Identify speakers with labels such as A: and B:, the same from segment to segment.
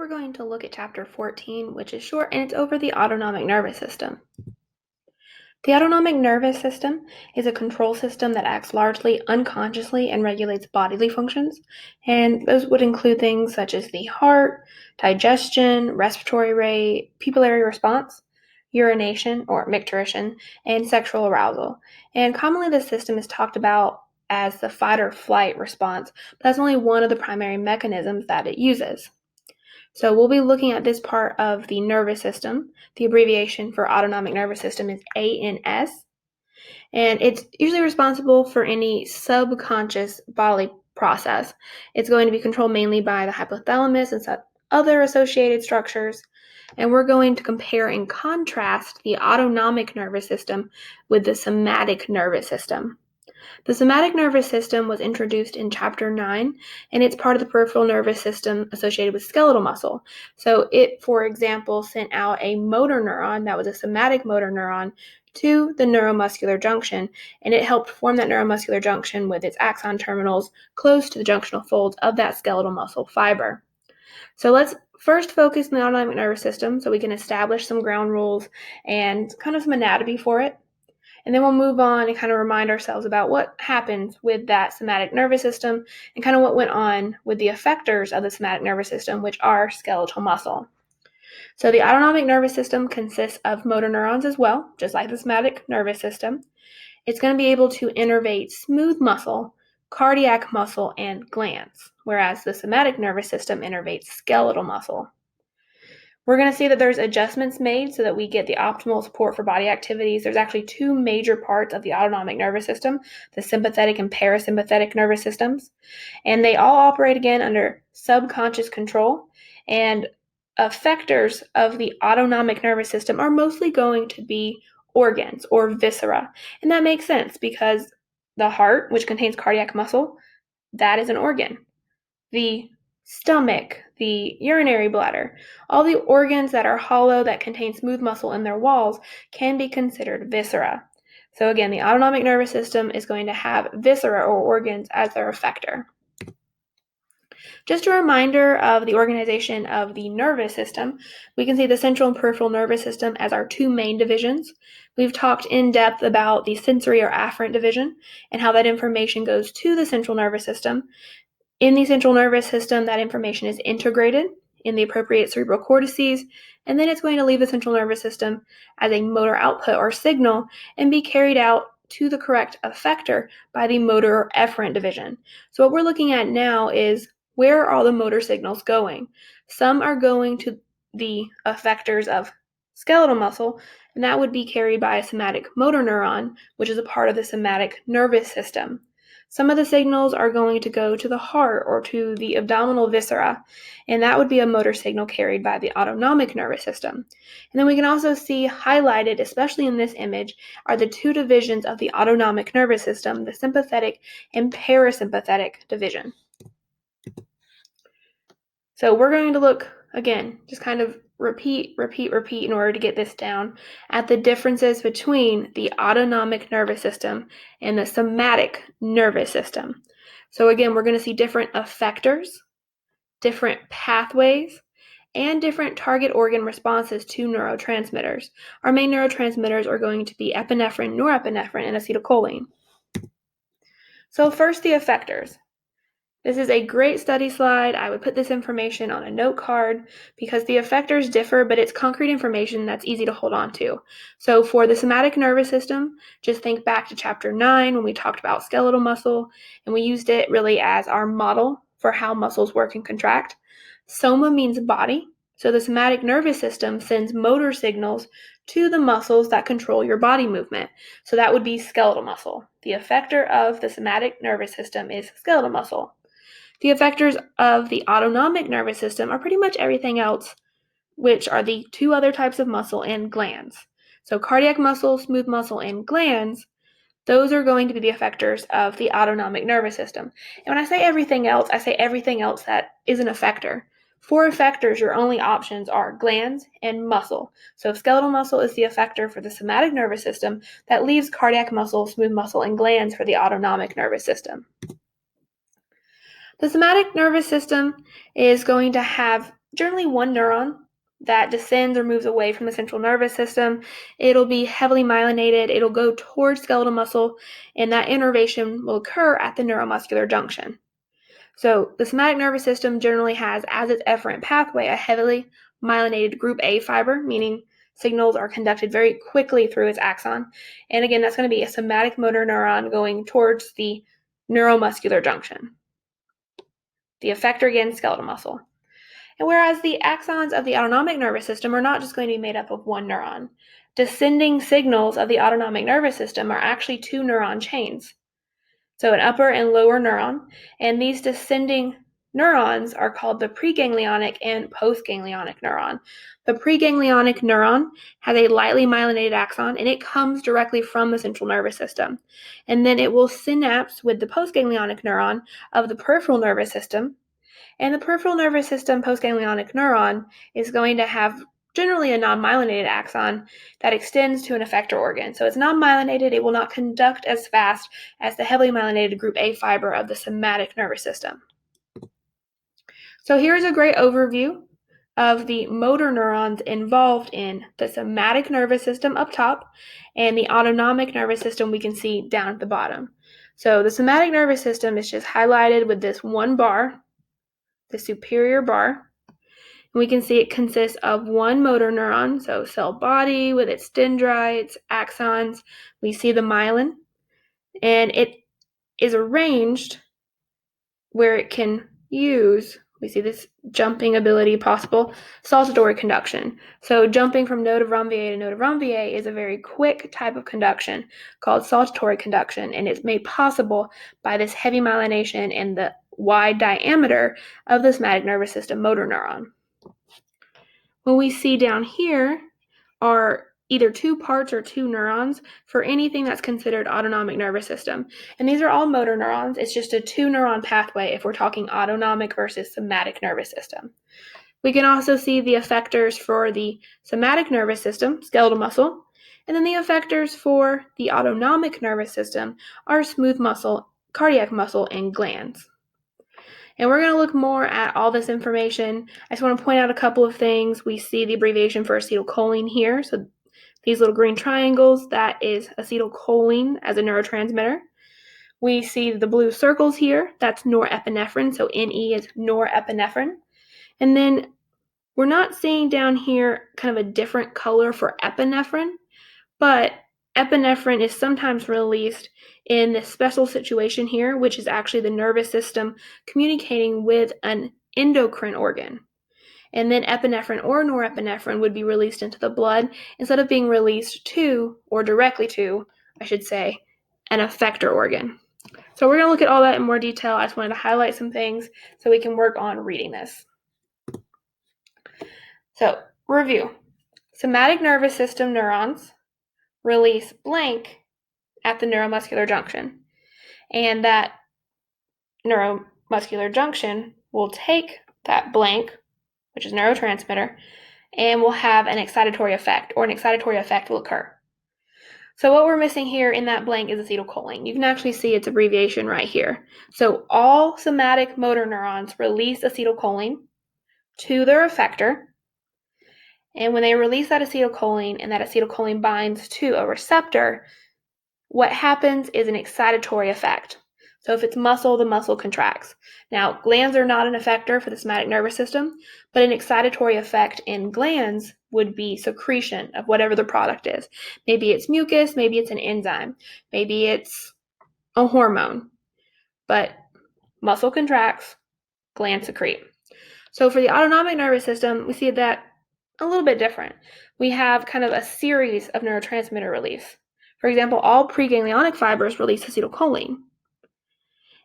A: We're going to look at chapter 14, which is short, and it's over the autonomic nervous system. The autonomic nervous system is a control system that acts largely unconsciously and regulates bodily functions, and those would include things such as the heart, digestion, respiratory rate, pupillary response, urination or micturition, and sexual arousal. And commonly this system is talked about as the fight or flight response, but that's only one of the primary mechanisms that it uses. So we'll be looking at this part of the nervous system. The abbreviation for autonomic nervous system is ANS, and it's usually responsible for any subconscious bodily process. It's going to be controlled mainly by the hypothalamus and some other associated structures, and we're going to compare and contrast the autonomic nervous system with the somatic nervous system. The somatic nervous system was introduced in chapter 9, and it's part of the peripheral nervous system associated with skeletal muscle. So it, for example, sent out a motor neuron that was a somatic motor neuron to the neuromuscular junction, and it helped form that neuromuscular junction with its axon terminals close to the junctional folds of that skeletal muscle fiber. So let's first focus on the autonomic nervous system so we can establish some ground rules and kind of some anatomy for it. And then we'll move on and kind of remind ourselves about what happens with that somatic nervous system and kind of what went on with the effectors of the somatic nervous system, which are skeletal muscle. So the autonomic nervous system consists of motor neurons as well, just like the somatic nervous system. It's going to be able to innervate smooth muscle, cardiac muscle, and glands, whereas the somatic nervous system innervates skeletal muscle. We're going to see that there's adjustments made so that we get the optimal support for body activities. There's actually two major parts of the autonomic nervous system, the sympathetic and parasympathetic nervous systems, and they all operate again under subconscious control, and effectors of the autonomic nervous system are mostly going to be organs or viscera, and that makes sense because the heart, which contains cardiac muscle, that is an organ. The stomach, the urinary bladder, all the organs that are hollow that contain smooth muscle in their walls can be considered viscera. So again, the autonomic nervous system is going to have viscera or organs as their effector. Just a reminder of the organization of the nervous system, we can see the central and peripheral nervous system as our two main divisions. We've talked in depth about the sensory or afferent division and how that information goes to the central nervous system. In the central nervous system, that information is integrated in the appropriate cerebral cortices, and then it's going to leave the central nervous system as a motor output or signal and be carried out to the correct effector by the motor or efferent division. So what we're looking at now is where are all the motor signals going? Some are going to the effectors of skeletal muscle, and that would be carried by a somatic motor neuron, which is a part of the somatic nervous system. Some of the signals are going to go to the heart or to the abdominal viscera, and that would be a motor signal carried by the autonomic nervous system. And then we can also see highlighted, especially in this image, are the two divisions of the autonomic nervous system, the sympathetic and parasympathetic division. So we're going to look, again, just kind of repeat in order to get this down, at the differences between the autonomic nervous system and the somatic nervous system. So again, we're going to see different effectors, different pathways, and different target organ responses to neurotransmitters. Our main neurotransmitters are going to be epinephrine, norepinephrine, and acetylcholine. So first, the effectors. This is a great study slide. I would put this information on a note card because the effectors differ, but it's concrete information that's easy to hold on to. So for the somatic nervous system, just think back to chapter 9 when we talked about skeletal muscle, and we used it really as our model for how muscles work and contract. Soma means body, so the somatic nervous system sends motor signals to the muscles that control your body movement. So that would be skeletal muscle. The effector of the somatic nervous system is skeletal muscle. The effectors of the autonomic nervous system are pretty much everything else, which are the two other types of muscle and glands. So cardiac muscle, smooth muscle, and glands, those are going to be the effectors of the autonomic nervous system. And when I say everything else, I say everything else that is an effector. For effectors, your only options are glands and muscle. So skeletal muscle is the effector for the somatic nervous system. That leaves cardiac muscle, smooth muscle, and glands for the autonomic nervous system. The somatic nervous system is going to have generally one neuron that descends or moves away from the central nervous system. It'll be heavily myelinated. It'll go towards skeletal muscle, and that innervation will occur at the neuromuscular junction. So the somatic nervous system generally has as its efferent pathway a heavily myelinated group A fiber, meaning signals are conducted very quickly through its axon. And again, that's going to be a somatic motor neuron going towards the neuromuscular junction. The effector, again, skeletal muscle. And whereas the axons of the autonomic nervous system are not just going to be made up of one neuron, descending signals of the autonomic nervous system are actually two neuron chains. So an upper and lower neuron, and these descending neurons are called the preganglionic and postganglionic neuron. The preganglionic neuron has a lightly myelinated axon, and it comes directly from the central nervous system. And then it will synapse with the postganglionic neuron of the peripheral nervous system. And the peripheral nervous system postganglionic neuron is going to have generally a non-myelinated axon that extends to an effector organ. So it's non-myelinated, it will not conduct as fast as the heavily myelinated group A fiber of the somatic nervous system. So here's a great overview of the motor neurons involved in the somatic nervous system up top and the autonomic nervous system we can see down at the bottom. So the somatic nervous system is just highlighted with this one bar, the superior bar. We can see it consists of one motor neuron, so cell body with its dendrites, axons. We see the myelin, and it is arranged where it can use, we see this jumping ability possible, saltatory conduction. So jumping from node of Ranvier to node of Ranvier is a very quick type of conduction called saltatory conduction, and it's made possible by this heavy myelination and the wide diameter of the somatic nervous system motor neuron. What we see down here are either two parts or two neurons for anything that's considered autonomic nervous system. And these are all motor neurons. It's just a two neuron pathway if we're talking autonomic versus somatic nervous system. We can also see the effectors for the somatic nervous system, skeletal muscle, and then the effectors for the autonomic nervous system are smooth muscle, cardiac muscle, and glands. And we're going to look more at all this information. I just want to point out a couple of things. We see the abbreviation for acetylcholine here. So these little green triangles, that is acetylcholine as a neurotransmitter. We see the blue circles here, that's norepinephrine. So NE is norepinephrine. And then we're not seeing down here kind of a different color for epinephrine, but epinephrine is sometimes released in this special situation here, which is actually the nervous system communicating with an endocrine organ. And then epinephrine or norepinephrine would be released into the blood instead of being released to, or directly to, I should say, an effector organ. So we're going to look at all that in more detail. I just wanted to highlight some things so we can work on reading this. So, review. Somatic nervous system neurons release blank at the neuromuscular junction. And that neuromuscular junction will take that blank, which is neurotransmitter, and will have an excitatory effect, or an excitatory effect will occur. So what we're missing here in that blank is acetylcholine. You can actually see its abbreviation right here. So all somatic motor neurons release acetylcholine to their effector. And when they release that acetylcholine and that acetylcholine binds to a receptor, what happens is an excitatory effect. So if it's muscle, the muscle contracts. Now, glands are not an effector for the somatic nervous system, but an excitatory effect in glands would be secretion of whatever the product is. Maybe it's mucus, maybe it's an enzyme, maybe it's a hormone. But muscle contracts, glands secrete. So for the autonomic nervous system, we see that a little bit different. We have kind of a series of neurotransmitter release. For example, all preganglionic fibers release acetylcholine.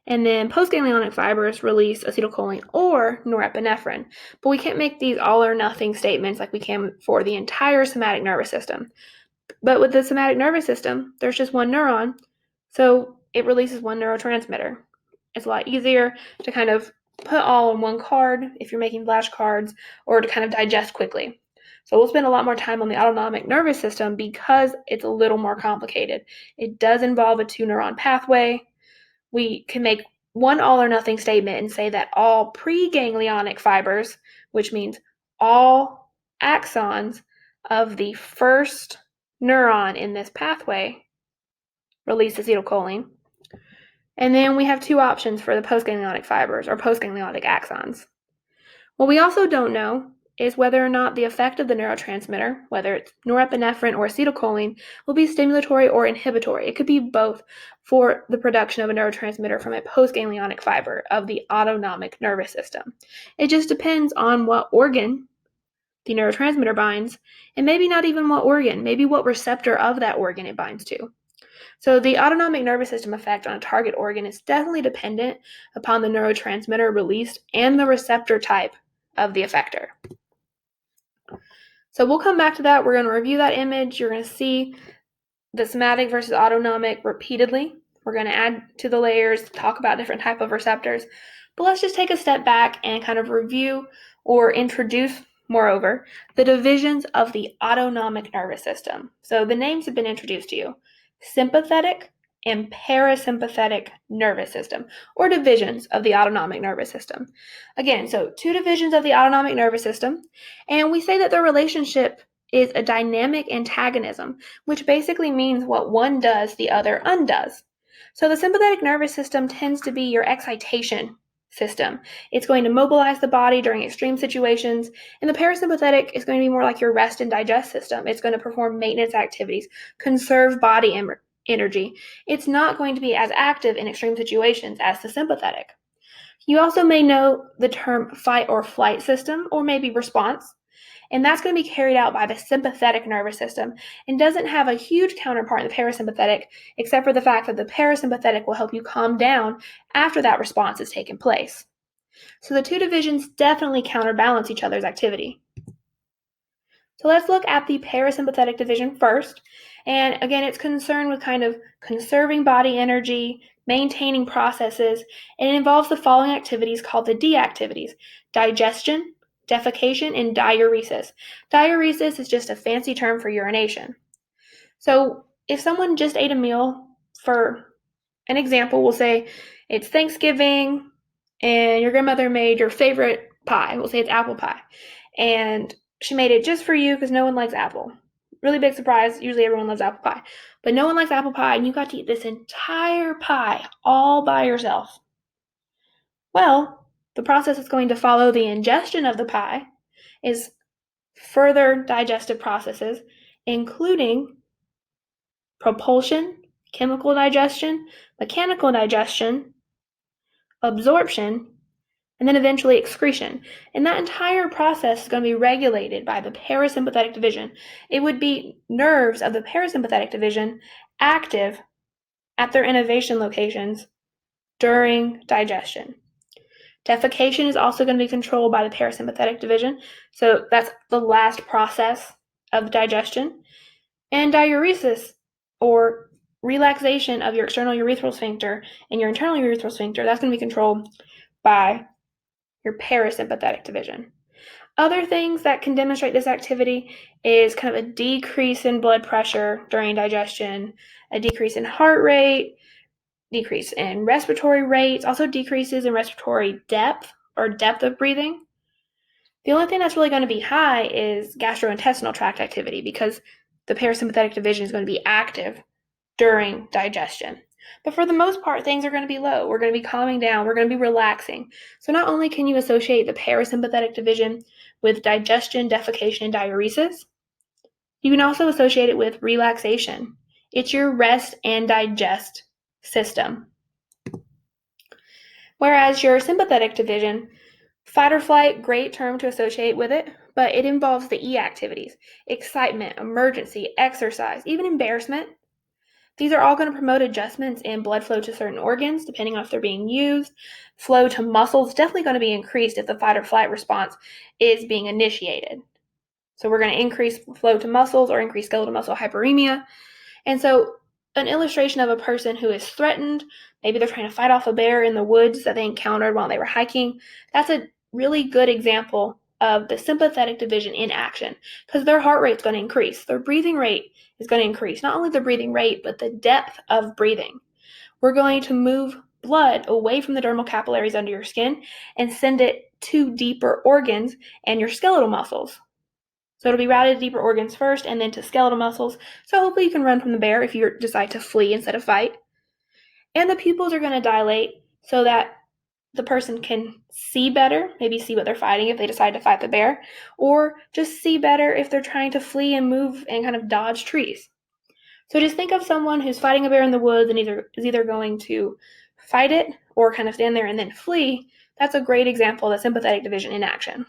A: And then postganglionic fibers release acetylcholine or norepinephrine. But we can't make these all or nothing statements like we can for the entire somatic nervous system. But with the somatic nervous system, there's just one neuron, so it releases one neurotransmitter. It's a lot easier to kind of put all on one card if you're making flashcards, or to kind of digest quickly. So we'll spend a lot more time on the autonomic nervous system because it's a little more complicated. It does involve a two neuron pathway. We can make one all or nothing statement and say that all preganglionic fibers, which means all axons of the first neuron in this pathway release acetylcholine. And then we have two options for the postganglionic fibers or postganglionic axons. What we also don't know is whether or not the effect of the neurotransmitter, whether it's norepinephrine or acetylcholine, will be stimulatory or inhibitory. It could be both for the production of a neurotransmitter from a postganglionic fiber of the autonomic nervous system. It just depends on what organ the neurotransmitter binds, and maybe not even what organ, maybe what receptor of that organ it binds to. So the autonomic nervous system effect on a target organ is definitely dependent upon the neurotransmitter released and the receptor type of the effector. So we'll come back to that. We're going to review that image. You're going to see the somatic versus autonomic repeatedly. We're going to add to the layers, talk about different type of receptors. But let's just take a step back and kind of review or introduce, moreover, the divisions of the autonomic nervous system. So the names have been introduced to you. Sympathetic and parasympathetic nervous system, or divisions of the autonomic nervous system. Again, so two divisions of the autonomic nervous system, and we say that their relationship is a dynamic antagonism, which basically means what one does, the other undoes. So the sympathetic nervous system tends to be your excitation system. It's going to mobilize the body during extreme situations, and the parasympathetic is going to be more like your rest and digest system. It's going to perform maintenance activities, conserve body energy. It's not going to be as active in extreme situations as the sympathetic. You also may know the term fight or flight system, or maybe response, and that's going to be carried out by the sympathetic nervous system and doesn't have a huge counterpart in the parasympathetic, except for the fact that the parasympathetic will help you calm down after that response has taken place. So the two divisions definitely counterbalance each other's activity. So let's look at the parasympathetic division first. And again, it's concerned with kind of conserving body energy, maintaining processes, and it involves the following activities called the D activities: digestion, defecation, and diuresis. Diuresis is just a fancy term for urination. So if someone just ate a meal, for an example, we'll say it's Thanksgiving and your grandmother made your favorite pie. We'll say it's apple pie. And she made it just for you because no one likes apple. Really big surprise. Usually everyone loves apple pie. But no one likes apple pie, and you got to eat this entire pie all by yourself. Well, the process that's going to follow the ingestion of the pie is further digestive processes, including propulsion, chemical digestion, mechanical digestion, absorption, and then eventually excretion. And that entire process is going to be regulated by the parasympathetic division. It would be nerves of the parasympathetic division active at their innervation locations during digestion. Defecation is also going to be controlled by the parasympathetic division, so that's the last process of digestion. And diuresis, or relaxation of your external urethral sphincter and your internal urethral sphincter, that's going to be controlled by your parasympathetic division. Other things that can demonstrate this activity is kind of a decrease in blood pressure during digestion, a decrease in heart rate, decrease in respiratory rates, also decreases in respiratory depth or depth of breathing. The only thing that's really going to be high is gastrointestinal tract activity because the parasympathetic division is going to be active during digestion. But for the most part, things are going to be low. We're going to be calming down. We're going to be relaxing. So not only can you associate the parasympathetic division with digestion, defecation, and diuresis, you can also associate it with relaxation. It's your rest and digest system. Whereas your sympathetic division, fight or flight, great term to associate with it, but it involves the E activities: excitement, emergency, exercise, even embarrassment. These are all going to promote adjustments in blood flow to certain organs, depending on if they're being used. Flow to muscles definitely going to be increased if the fight or flight response is being initiated. So we're going to increase flow to muscles or increase skeletal muscle hyperemia. And so an illustration of a person who is threatened, maybe they're trying to fight off a bear in the woods that they encountered while they were hiking, that's a really good example of the sympathetic division in action, because their heart rate's going to increase. Their breathing rate is going to increase. Not only the breathing rate, but the depth of breathing. We're going to move blood away from the dermal capillaries under your skin and send it to deeper organs and your skeletal muscles. So it'll be routed to deeper organs first and then to skeletal muscles. So hopefully you can run from the bear if you decide to flee instead of fight. And the pupils are going to dilate so that the person can see better, maybe see what they're fighting if they decide to fight the bear, or just see better if they're trying to flee and move and kind of dodge trees. So just think of someone who's fighting a bear in the woods and is either going to fight it or kind of stand there and then flee. That's a great example of the sympathetic division in action.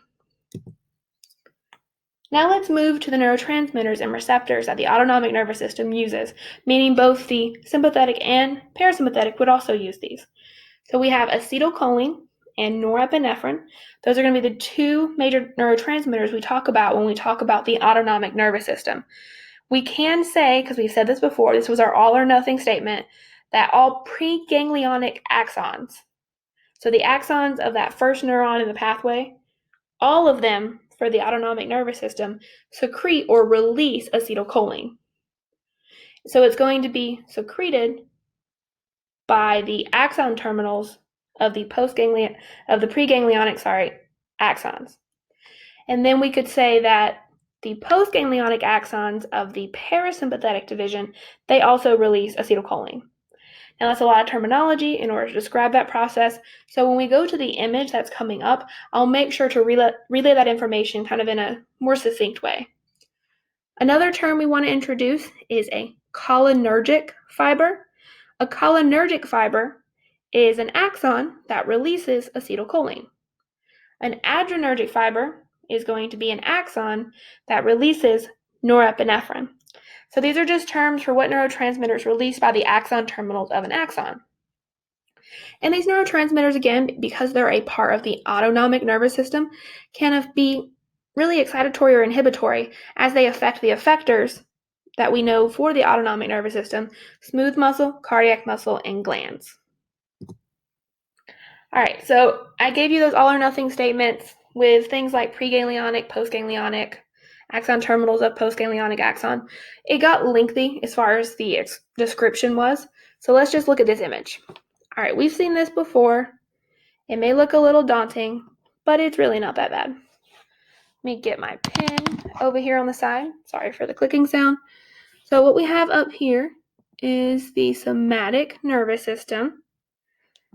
A: Now let's move to the neurotransmitters and receptors that the autonomic nervous system uses, meaning both the sympathetic and parasympathetic would also use these. So we have acetylcholine and norepinephrine. Those are going to be the two major neurotransmitters we talk about when we talk about the autonomic nervous system. We can say, because we've said this before, this was our all or nothing statement, that all preganglionic axons, so the axons of that first neuron in the pathway, all of them for the autonomic nervous system secrete or release acetylcholine. So it's going to be secreted by the axon terminals of the preganglionic axons. And then we could say that the postganglionic axons of the parasympathetic division, they also release acetylcholine. Now that's a lot of terminology in order to describe that process. So when we go to the image that's coming up, I'll make sure to relay that information kind of in a more succinct way. Another term we want to introduce is a cholinergic fiber. A cholinergic fiber is an axon that releases acetylcholine. An adrenergic fiber is going to be an axon that releases norepinephrine. So these are just terms for what neurotransmitters released by the axon terminals of an axon. And these neurotransmitters, again, because they're a part of the autonomic nervous system, can be really excitatory or inhibitory as they affect the effectors that we know for the autonomic nervous system: smooth muscle, cardiac muscle, and glands. All right, so I gave you those all or nothing statements with things like preganglionic, postganglionic, axon terminals of postganglionic axon. It got lengthy as far as the description was, so let's just look at this image. All right, we've seen this before. It may look a little daunting, but it's really not that bad. Let me get my pen over here on the side. Sorry for the clicking sound. So what we have up here is the somatic nervous system.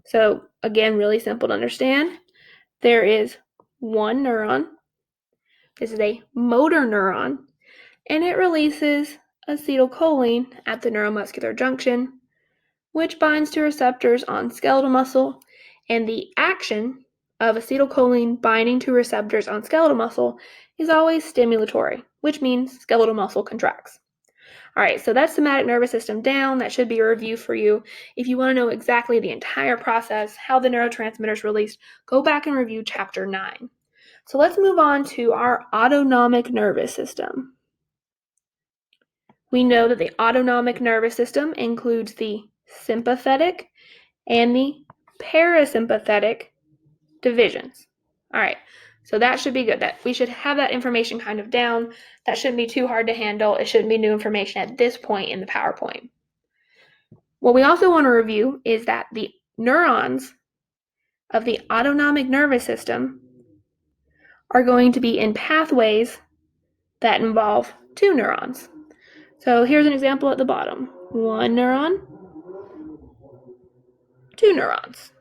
A: So again, really simple to understand. There is one neuron. This is a motor neuron, and it releases acetylcholine at the neuromuscular junction, which binds to receptors on skeletal muscle, and the action of acetylcholine binding to receptors on skeletal muscle is always stimulatory, which means skeletal muscle contracts. All right, so that's somatic nervous system down. That should be a review for you. If you want to know exactly the entire process, how the neurotransmitters released, go back and review chapter 9. So let's move on to our autonomic nervous system. We know that the autonomic nervous system includes the sympathetic and the parasympathetic divisions. All right, so that should be good. That we should have that information kind of down. That shouldn't be too hard to handle. It shouldn't be new information at this point in the PowerPoint. What we also want to review is that the neurons of the autonomic nervous system are going to be in pathways that involve two neurons. So here's an example at the bottom. One neuron, two neurons.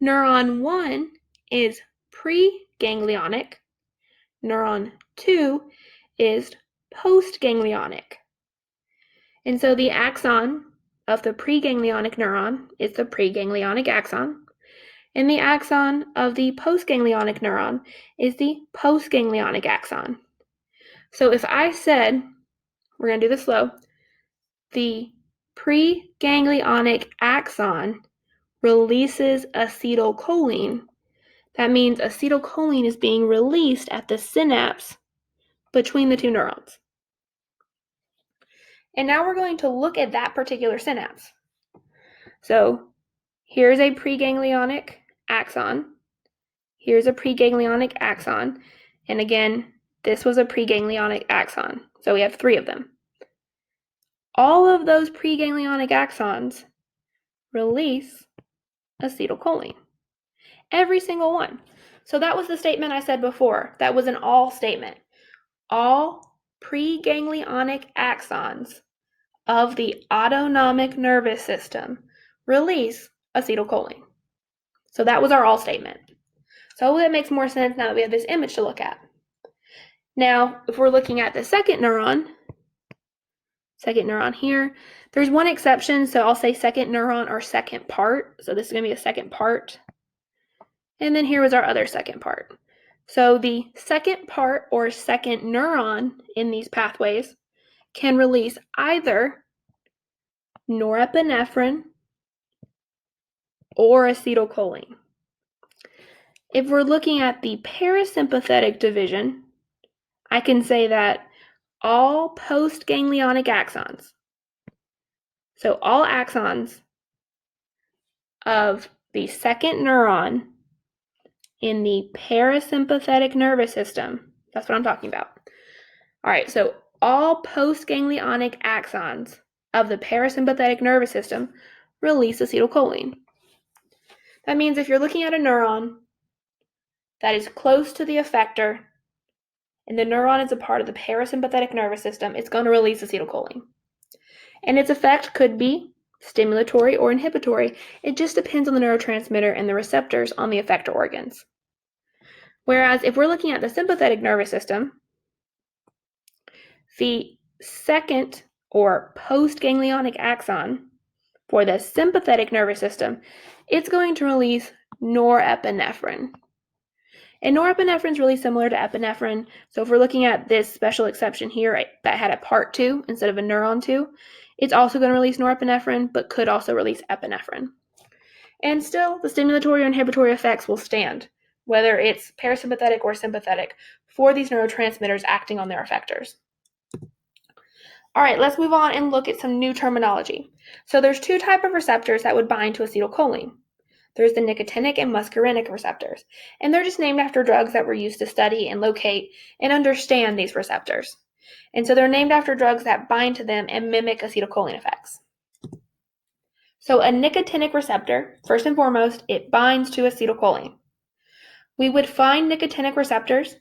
A: Neuron 1 is preganglionic. Neuron 2 is postganglionic. And so the axon of the preganglionic neuron is the preganglionic axon, and the axon of the postganglionic neuron is the postganglionic axon. So if I said, we're going to do this slow, the preganglionic axon releases acetylcholine, that means acetylcholine is being released at the synapse between the two neurons. And now we're going to look at that particular synapse. So here's a preganglionic axon. Here's a preganglionic axon. And again, this was a preganglionic axon. So we have 3 of them. All of those preganglionic axons release acetylcholine. Every single one. So that was the statement I said before. That was an all statement. All preganglionic axons of the autonomic nervous system release acetylcholine. So that was our all statement. So that makes more sense now that we have this image to look at. Now, if we're looking at the second neuron here, there's one exception, so I'll say second neuron or second part. So this is going to be a second part. And then here was our other second part. So the second part or second neuron in these pathways can release either norepinephrine or acetylcholine. If we're looking at the parasympathetic division, I can say that all postganglionic axons, so all axons of the second neuron in the parasympathetic nervous system, that's what I'm talking about. All right, so all postganglionic axons of the parasympathetic nervous system release acetylcholine. That means if you're looking at a neuron that is close to the effector and the neuron is a part of the parasympathetic nervous system, it's going to release acetylcholine. And its effect could be stimulatory or inhibitory. It just depends on the neurotransmitter and the receptors on the effector organs. Whereas if we're looking at the sympathetic nervous system, the second or postganglionic axon for the sympathetic nervous system, it's going to release norepinephrine. And norepinephrine is really similar to epinephrine. So if we're looking at this special exception here that had a part 2 instead of a neuron 2, it's also going to release norepinephrine, but could also release epinephrine. And still, the stimulatory or inhibitory effects will stand, whether it's parasympathetic or sympathetic, for these neurotransmitters acting on their effectors. All right, let's move on and look at some new terminology. So there's two types of receptors that would bind to acetylcholine. There's the nicotinic and muscarinic receptors, and they're just named after drugs that were used to study and locate and understand these receptors. And so they're named after drugs that bind to them and mimic acetylcholine effects. So a nicotinic receptor, first and foremost, it binds to acetylcholine. We would find nicotinic receptors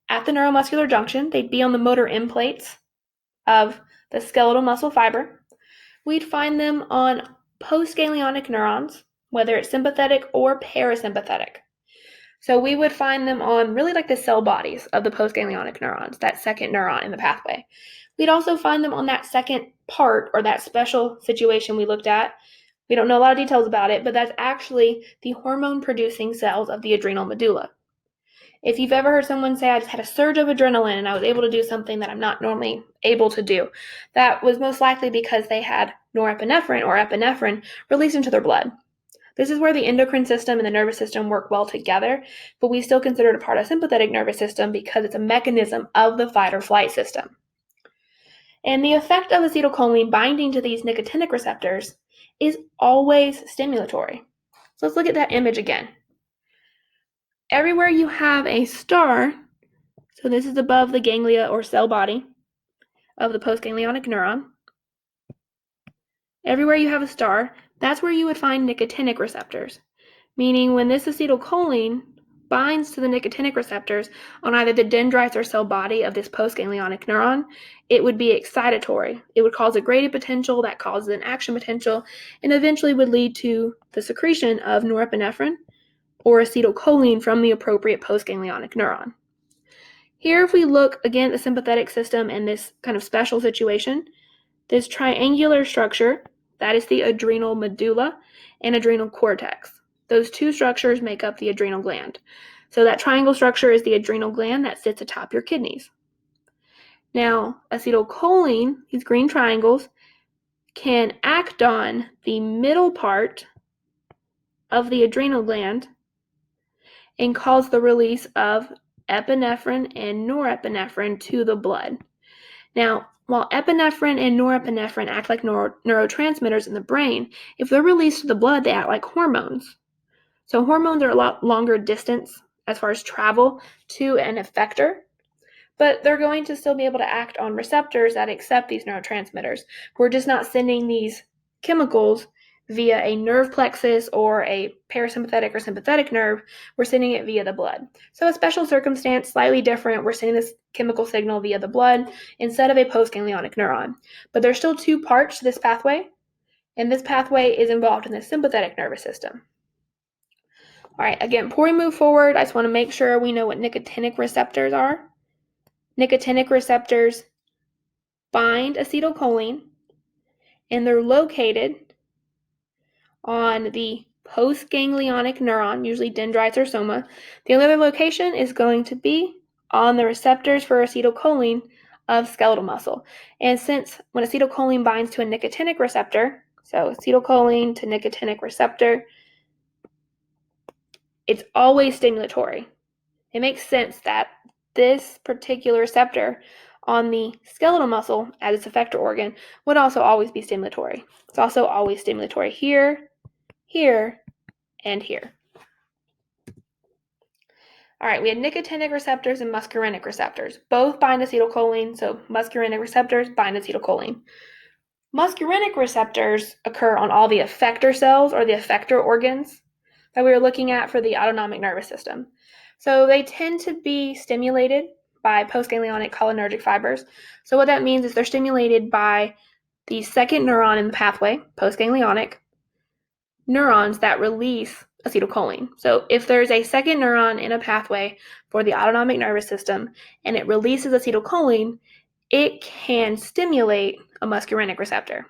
A: at the neuromuscular junction. They'd be on the motor end plates of the skeletal muscle fiber. We'd find them on postganglionic neurons, whether it's sympathetic or parasympathetic. So we would find them on really like the cell bodies of the postganglionic neurons, that second neuron in the pathway. We'd also find them on that second part or that special situation we looked at. We don't know a lot of details about it, but that's actually the hormone-producing cells of the adrenal medulla. If you've ever heard someone say, I just had a surge of adrenaline and I was able to do something that I'm not normally able to do, that was most likely because they had norepinephrine or epinephrine released into their blood. This is where the endocrine system and the nervous system work well together, but we still consider it a part of the sympathetic nervous system because it's a mechanism of the fight or flight system. And the effect of acetylcholine binding to these nicotinic receptors is always stimulatory. So let's look at that image again. Everywhere you have a star, so this is above the ganglia or cell body of the postganglionic neuron. Everywhere you have a star, that's where you would find nicotinic receptors, meaning when this acetylcholine binds to the nicotinic receptors on either the dendrites or cell body of this postganglionic neuron, it would be excitatory. It would cause a gradient potential that causes an action potential and eventually would lead to the secretion of norepinephrine or acetylcholine from the appropriate postganglionic neuron. Here, if we look again at the sympathetic system and this kind of special situation, this triangular structure, that is the adrenal medulla and adrenal cortex. Those two structures make up the adrenal gland. So that triangle structure is the adrenal gland that sits atop your kidneys. Now, acetylcholine, these green triangles, can act on the middle part of the adrenal gland and cause the release of epinephrine and norepinephrine to the blood. Now, while epinephrine and norepinephrine act like neurotransmitters in the brain, if they're released to the blood, they act like hormones. So hormones are a lot longer distance as far as travel to an effector, but they're going to still be able to act on receptors that accept these neurotransmitters. We're just not sending these chemicals via a nerve plexus or a parasympathetic or sympathetic nerve, we're sending it via the blood. So a special circumstance, slightly different, we're sending this chemical signal via the blood instead of a postganglionic neuron. But there's still two parts to this pathway, and this pathway is involved in the sympathetic nervous system. All right, again, before we move forward, I just want to make sure we know what nicotinic receptors are. Nicotinic receptors bind acetylcholine, and they're located on the postganglionic neuron, usually dendrites or soma. The only other location is going to be on the receptors for acetylcholine of skeletal muscle. And since when acetylcholine binds to a nicotinic receptor, so acetylcholine to nicotinic receptor, it's always stimulatory. It makes sense that this particular receptor on the skeletal muscle as its effector organ would also always be stimulatory. It's also always stimulatory here, here, and here. All right, we had nicotinic receptors and muscarinic receptors. Both bind acetylcholine, so muscarinic receptors bind acetylcholine. Muscarinic receptors occur on all the effector cells or the effector organs that we were looking at for the autonomic nervous system. So they tend to be stimulated by postganglionic cholinergic fibers. So what that means is they're stimulated by the second neuron in the pathway, postganglionic, neurons that release acetylcholine. So if there's a second neuron in a pathway for the autonomic nervous system and it releases acetylcholine, it can stimulate a muscarinic receptor.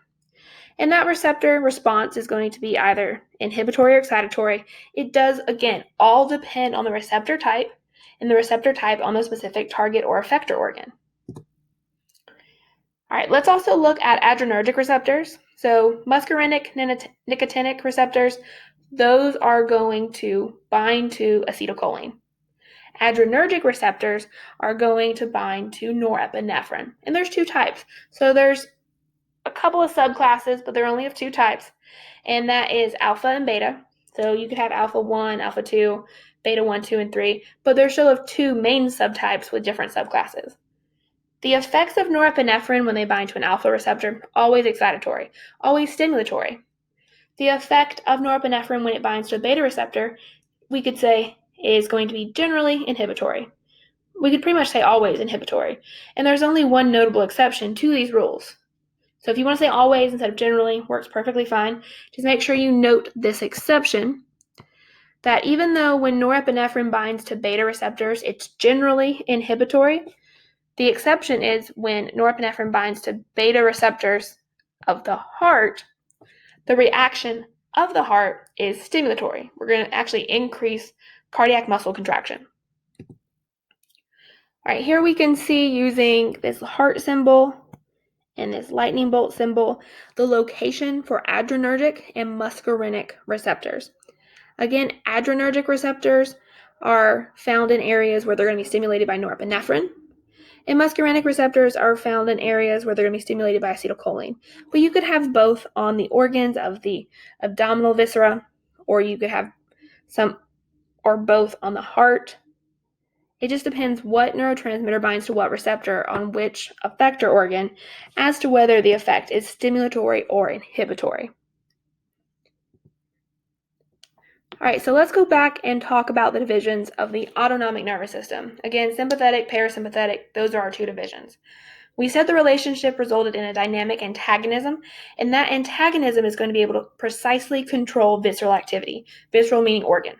A: And that receptor response is going to be either inhibitory or excitatory. It does, again, all depend on the receptor type and the receptor type on the specific target or effector organ. All right, let's also look at adrenergic receptors. So muscarinic, nicotinic receptors, those are going to bind to acetylcholine. Adrenergic receptors are going to bind to norepinephrine. And there's two types. So there's a couple of subclasses, but they're only of two types, and that is alpha and beta. So you could have alpha 1, alpha 2, beta 1, 2, and 3, but there's still of two main subtypes with different subclasses. The effects of norepinephrine when they bind to an alpha receptor, always excitatory, always stimulatory. The effect of norepinephrine when it binds to a beta receptor, we could say, is going to be generally inhibitory. We could pretty much say always inhibitory. And there's only one notable exception to these rules. So if you want to say always instead of generally, works perfectly fine. Just make sure you note this exception, that even though when norepinephrine binds to beta receptors, it's generally inhibitory, the exception is when norepinephrine binds to beta receptors of the heart, the reaction of the heart is stimulatory. We're going to actually increase cardiac muscle contraction. All right, here we can see using this heart symbol and this lightning bolt symbol, the location for adrenergic and muscarinic receptors. Again, adrenergic receptors are found in areas where they're going to be stimulated by norepinephrine, and muscarinic receptors are found in areas where they're going to be stimulated by acetylcholine. But you could have both on the organs of the abdominal viscera, or you could have some or both on the heart. It just depends what neurotransmitter binds to what receptor on which effector organ as to whether the effect is stimulatory or inhibitory. All right, so let's go back and talk about the divisions of the autonomic nervous system. Again, sympathetic, parasympathetic, those are our two divisions. We said the relationship resulted in a dynamic antagonism, and that antagonism is going to be able to precisely control visceral activity, visceral meaning organ.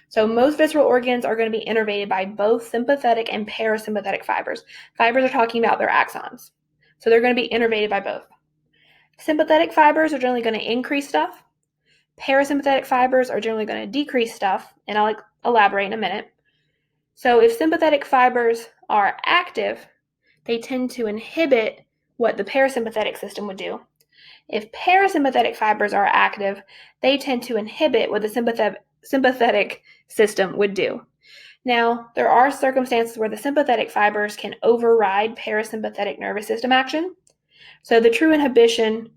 A: So most visceral organs are going to be innervated by both sympathetic and parasympathetic fibers. Fibers are talking about their axons. So they're going to be innervated by both. Sympathetic fibers are generally going to increase stuff. Parasympathetic fibers are generally going to decrease stuff, and I'll elaborate in a minute. So if sympathetic fibers are active, they tend to inhibit what the parasympathetic system would do. If parasympathetic fibers are active, they tend to inhibit what the sympathetic system would do. Now, there are circumstances where the sympathetic fibers can override parasympathetic nervous system action. So the true inhibition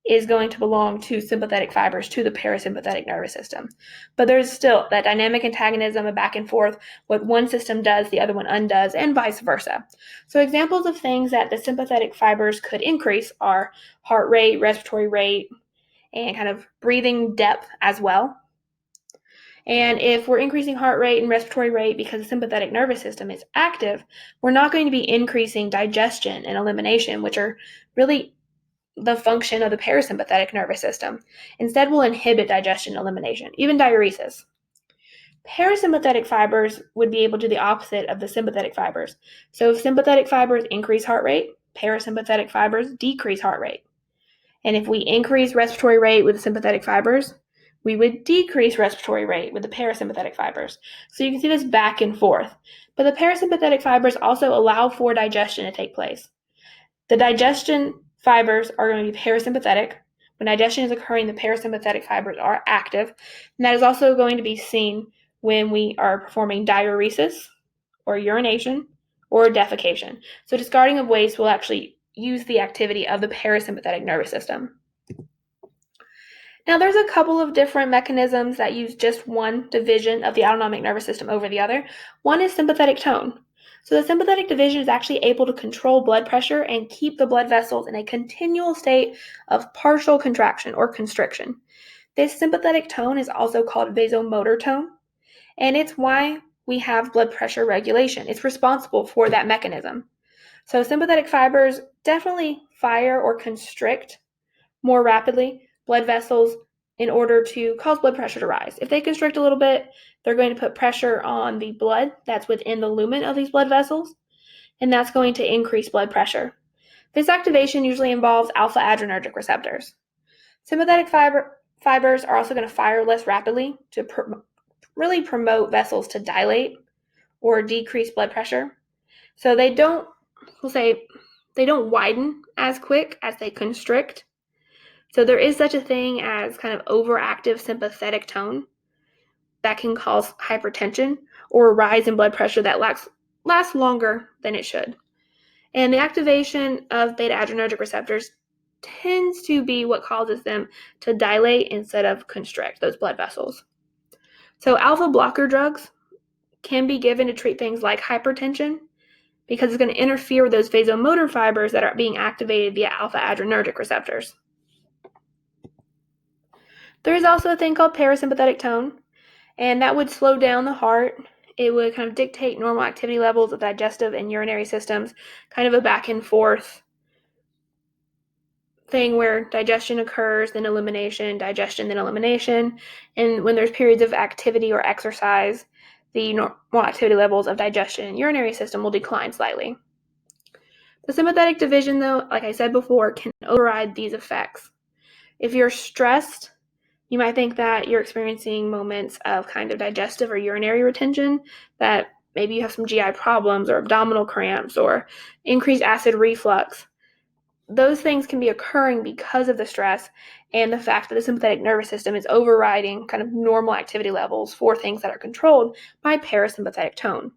A: is going to belong to sympathetic fibers to the parasympathetic nervous system. But there's still that dynamic antagonism and back and forth. What one system does, the other one undoes, and vice versa. So examples of things that the sympathetic fibers could increase are heart rate, respiratory rate, and kind of breathing depth as well. And if we're increasing heart rate and respiratory rate because the sympathetic nervous system is active, we're not going to be increasing digestion and elimination, which are really the function of the parasympathetic nervous system. Instead, we'll inhibit digestion and elimination, even diuresis. Parasympathetic fibers would be able to do the opposite of the sympathetic fibers. So if sympathetic fibers increase heart rate, parasympathetic fibers decrease heart rate. And if we increase respiratory rate with the sympathetic fibers, we would decrease respiratory rate with the parasympathetic fibers. So you can see this back and forth. But the parasympathetic fibers also allow for digestion to take place. The digestion fibers are going to be parasympathetic. When digestion is occurring, the parasympathetic fibers are active. And that is also going to be seen when we are performing diuresis or urination or defecation. So discarding of waste will actually use the activity of the parasympathetic nervous system. Now, there's a couple of different mechanisms that use just one division of the autonomic nervous system over the other. One is sympathetic tone. So the sympathetic division is actually able to control blood pressure and keep the blood vessels in a continual state of partial contraction or constriction. This sympathetic tone is also called vasomotor tone, and it's why we have blood pressure regulation. It's responsible for that mechanism. So sympathetic fibers definitely fire or constrict more rapidly blood vessels in order to cause blood pressure to rise. If they constrict a little bit, they're going to put pressure on the blood that's within the lumen of these blood vessels, and that's going to increase blood pressure. This activation usually involves alpha adrenergic receptors. Sympathetic fibers are also going to fire less rapidly to really promote vessels to dilate or decrease blood pressure. So they don't widen as quick as they constrict. So there is such a thing as kind of overactive sympathetic tone that can cause hypertension or a rise in blood pressure that lasts longer than it should. And the activation of beta-adrenergic receptors tends to be what causes them to dilate instead of constrict those blood vessels. So alpha blocker drugs can be given to treat things like hypertension because it's going to interfere with those vasomotor fibers that are being activated via alpha adrenergic receptors. There is also a thing called parasympathetic tone, and that would slow down the heart. It would kind of dictate normal activity levels of digestive and urinary systems, kind of a back and forth thing where digestion occurs, then elimination, digestion, then elimination. And when there's periods of activity or exercise, the normal activity levels of digestion and urinary system will decline slightly. The sympathetic division, though, like I said before, can override these effects. If you're stressed, you might think that you're experiencing moments of kind of digestive or urinary retention, that maybe you have some GI problems or abdominal cramps or increased acid reflux. Those things can be occurring because of the stress and the fact that the sympathetic nervous system is overriding kind of normal activity levels for things that are controlled by parasympathetic tone.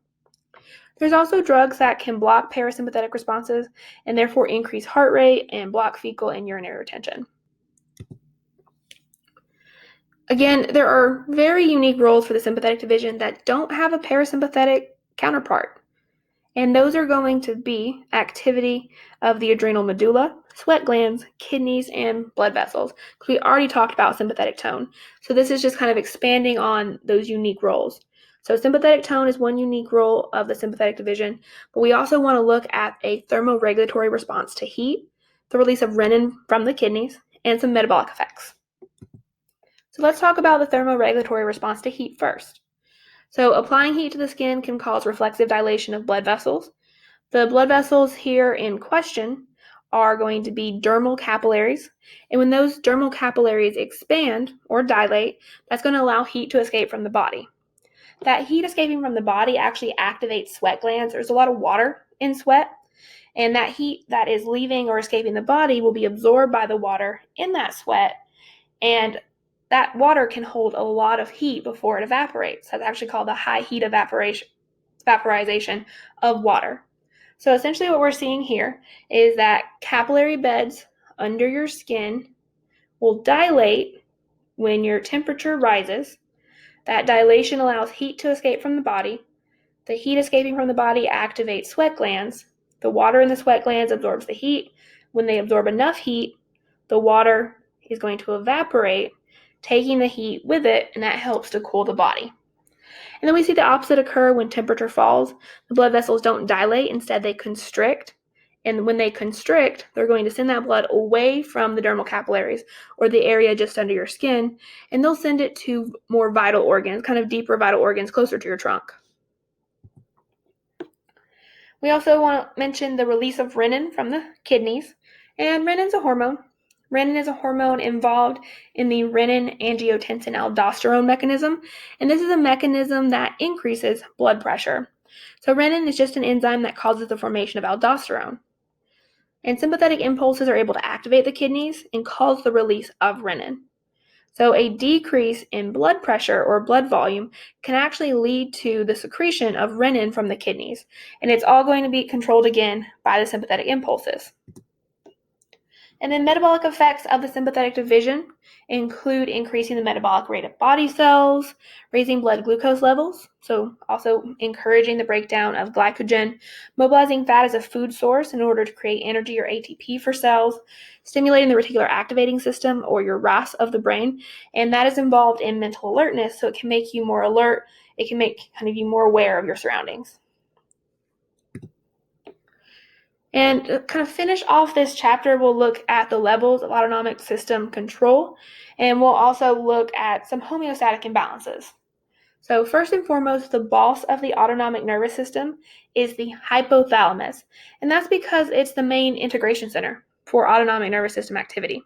A: There's also drugs that can block parasympathetic responses and therefore increase heart rate and block fecal and urinary retention. Again, there are very unique roles for the sympathetic division that don't have a parasympathetic counterpart. And those are going to be activity of the adrenal medulla, sweat glands, kidneys, and blood vessels. Because we already talked about sympathetic tone. So this is just kind of expanding on those unique roles. So sympathetic tone is one unique role of the sympathetic division, but we also want to look at a thermoregulatory response to heat, the release of renin from the kidneys, and some metabolic effects. So let's talk about the thermoregulatory response to heat first. So applying heat to the skin can cause reflexive dilation of blood vessels. The blood vessels here in question are going to be dermal capillaries. And when those dermal capillaries expand or dilate, that's going to allow heat to escape from the body. That heat escaping from the body actually activates sweat glands. There's a lot of water in sweat, and that heat that is leaving or escaping the body will be absorbed by the water in that sweat, and that water can hold a lot of heat before it evaporates. That's actually called the high heat vaporization of water. So essentially what we're seeing here is that capillary beds under your skin will dilate when your temperature rises. That dilation allows heat to escape from the body. The heat escaping from the body activates sweat glands. The water in the sweat glands absorbs the heat. When they absorb enough heat, the water is going to evaporate, taking the heat with it, and that helps to cool the body. And then we see the opposite occur when temperature falls. The blood vessels don't dilate, instead they constrict. And when they constrict, they're going to send that blood away from the dermal capillaries, or the area just under your skin, and they'll send it to more vital organs, kind of deeper vital organs closer to your trunk. We also want to mention the release of renin from the kidneys. And renin's a hormone. Renin is a hormone involved in the renin-angiotensin-aldosterone mechanism, and this is a mechanism that increases blood pressure. So renin is just an enzyme that causes the formation of aldosterone. And sympathetic impulses are able to activate the kidneys and cause the release of renin. So a decrease in blood pressure or blood volume can actually lead to the secretion of renin from the kidneys, and it's all going to be controlled again by the sympathetic impulses. And then metabolic effects of the sympathetic division include increasing the metabolic rate of body cells, raising blood glucose levels, so also encouraging the breakdown of glycogen, mobilizing fat as a food source in order to create energy or ATP for cells, stimulating the reticular activating system, or your RAS of the brain, and that is involved in mental alertness, so it can make you more alert, it can make you more aware of your surroundings. And to kind of finish off this chapter, we'll look at the levels of autonomic system control, and we'll also look at some homeostatic imbalances. So first and foremost, the boss of the autonomic nervous system is the hypothalamus, and that's because it's the main integration center for autonomic nervous system activity.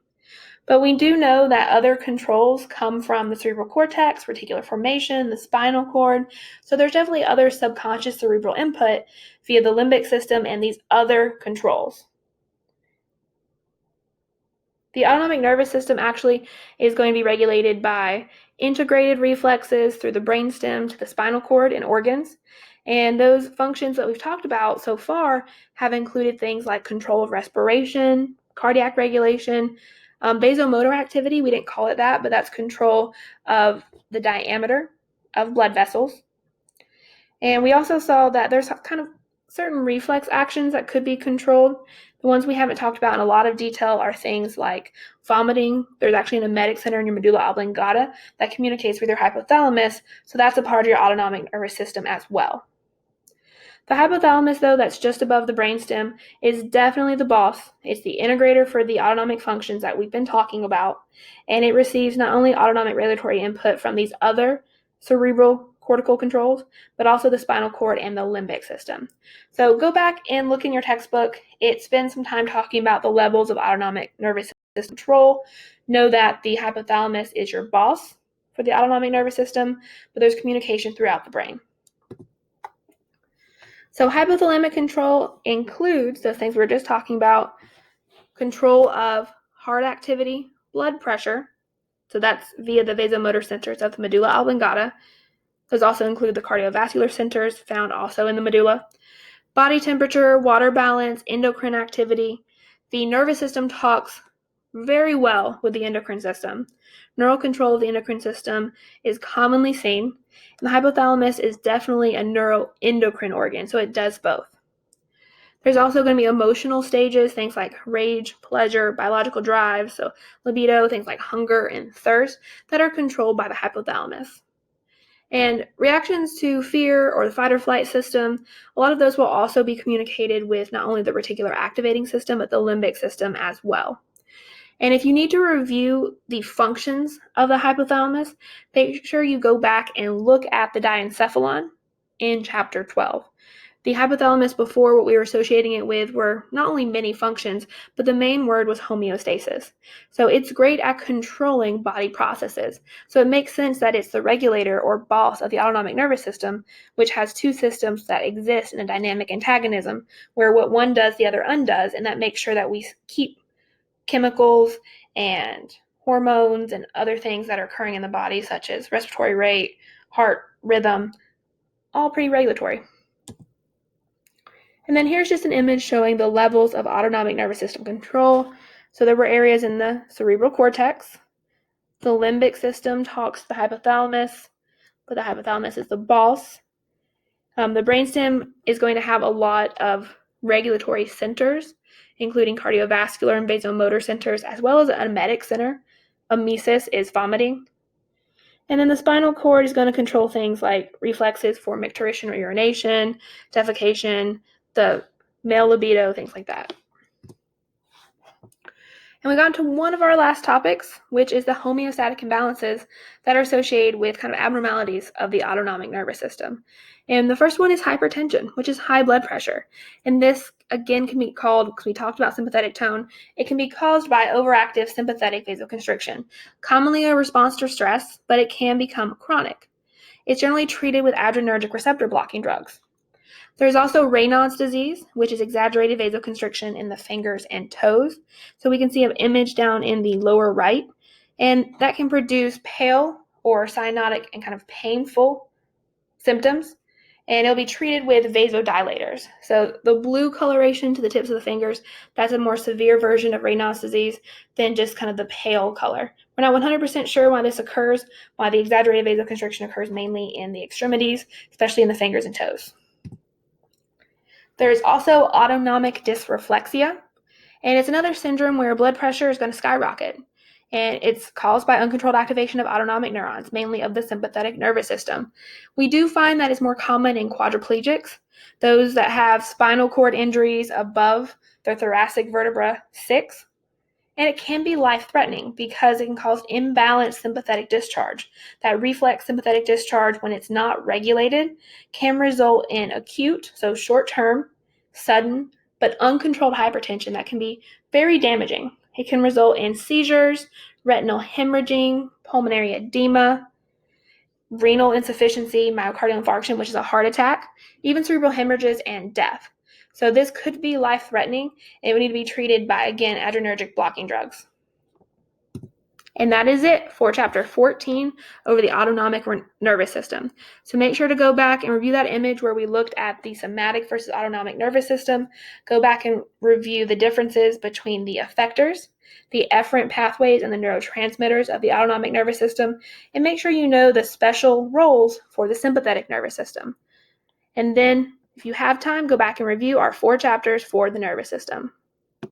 A: But we do know that other controls come from the cerebral cortex, reticular formation, the spinal cord. So there's definitely other subconscious cerebral input via the limbic system and these other controls. The autonomic nervous system actually is going to be regulated by integrated reflexes through the brainstem to the spinal cord and organs. And those functions that we've talked about so far have included things like control of respiration, cardiac regulation, vasomotor activity. We didn't call it that, but that's control of the diameter of blood vessels. And we also saw that there's kind of certain reflex actions that could be controlled. The ones we haven't talked about in a lot of detail are things like vomiting. There's actually an emetic center in your medulla oblongata that communicates with your hypothalamus, so that's a part of your autonomic nervous system as well. The hypothalamus, though, that's just above the brainstem, is definitely the boss. It's the integrator for the autonomic functions that we've been talking about, and it receives not only autonomic regulatory input from these other cerebral cortical controls, but also the spinal cord and the limbic system. So go back and look in your textbook. It spends some time talking about the levels of autonomic nervous system control. Know that the hypothalamus is your boss for the autonomic nervous system, but there's communication throughout the brain. So hypothalamic control includes those things we were just talking about: control of heart activity, blood pressure, so that's via the vasomotor centers of the medulla oblongata. Those also include the cardiovascular centers found also in the medulla. Body temperature, water balance, endocrine activity. The nervous system talks very well with the endocrine system. Neural control of the endocrine system is commonly seen, and the hypothalamus is definitely a neuroendocrine organ, so it does both. There's also going to be emotional stages, things like rage, pleasure, biological drive, so libido, things like hunger and thirst, that are controlled by the hypothalamus. And reactions to fear or the fight or flight system, a lot of those will also be communicated with not only the reticular activating system, but the limbic system as well. And if you need to review the functions of the hypothalamus, make sure you go back and look at the diencephalon in chapter 12. The hypothalamus, before, what we were associating it with were not only many functions, but the main word was homeostasis. So it's great at controlling body processes. So it makes sense that it's the regulator or boss of the autonomic nervous system, which has two systems that exist in a dynamic antagonism, where what one does, the other undoes, and that makes sure that we keep chemicals and hormones and other things that are occurring in the body, such as respiratory rate, heart rhythm, all pretty regulatory. And then here's just an image showing the levels of autonomic nervous system control. So there were areas in the cerebral cortex. The limbic system talks to the hypothalamus, but the hypothalamus is the boss. The brainstem is going to have a lot of regulatory centers, including cardiovascular and vasomotor centers, as well as an emetic center. emesis is vomiting. And then the spinal cord is going to control things like reflexes for micturition or urination, defecation, the male libido, things like that. And we got into one of our last topics, which is the homeostatic imbalances that are associated with kind of abnormalities of the autonomic nervous system. And the first one is hypertension, which is high blood pressure. And this, again, can be called, because we talked about sympathetic tone, it can be caused by overactive sympathetic vasoconstriction, commonly a response to stress, but it can become chronic. It's generally treated with adrenergic receptor blocking drugs. There's also Raynaud's disease, which is exaggerated vasoconstriction in the fingers and toes. So we can see an image down in the lower right, and that can produce pale or cyanotic and kind of painful symptoms, and it'll be treated with vasodilators. So the blue coloration to the tips of the fingers, that's a more severe version of Raynaud's disease than just kind of the pale color. We're not 100% sure why this occurs, why the exaggerated vasoconstriction occurs mainly in the extremities, especially in the fingers and toes. There's also autonomic dysreflexia, and it's another syndrome where blood pressure is going to skyrocket. And it's caused by uncontrolled activation of autonomic neurons, mainly of the sympathetic nervous system. We do find that it's more common in quadriplegics, those that have spinal cord injuries above their thoracic vertebra 6. And it can be life-threatening because it can cause imbalanced sympathetic discharge. That reflex sympathetic discharge, when it's not regulated, can result in acute, so short-term, sudden, but uncontrolled hypertension that can be very damaging. It can result in seizures, retinal hemorrhaging, pulmonary edema, renal insufficiency, myocardial infarction, which is a heart attack, even cerebral hemorrhages, and death. So this could be life-threatening, and it would need to be treated by, again, adrenergic blocking drugs. And that is it for Chapter 14 over the autonomic nervous system. So make sure to go back and review that image where we looked at the somatic versus autonomic nervous system. Go back and review the differences between the effectors, the efferent pathways, and the neurotransmitters of the autonomic nervous system, and make sure you know the special roles for the sympathetic nervous system. And then, if you have time, go back and review our 4 chapters for the nervous system.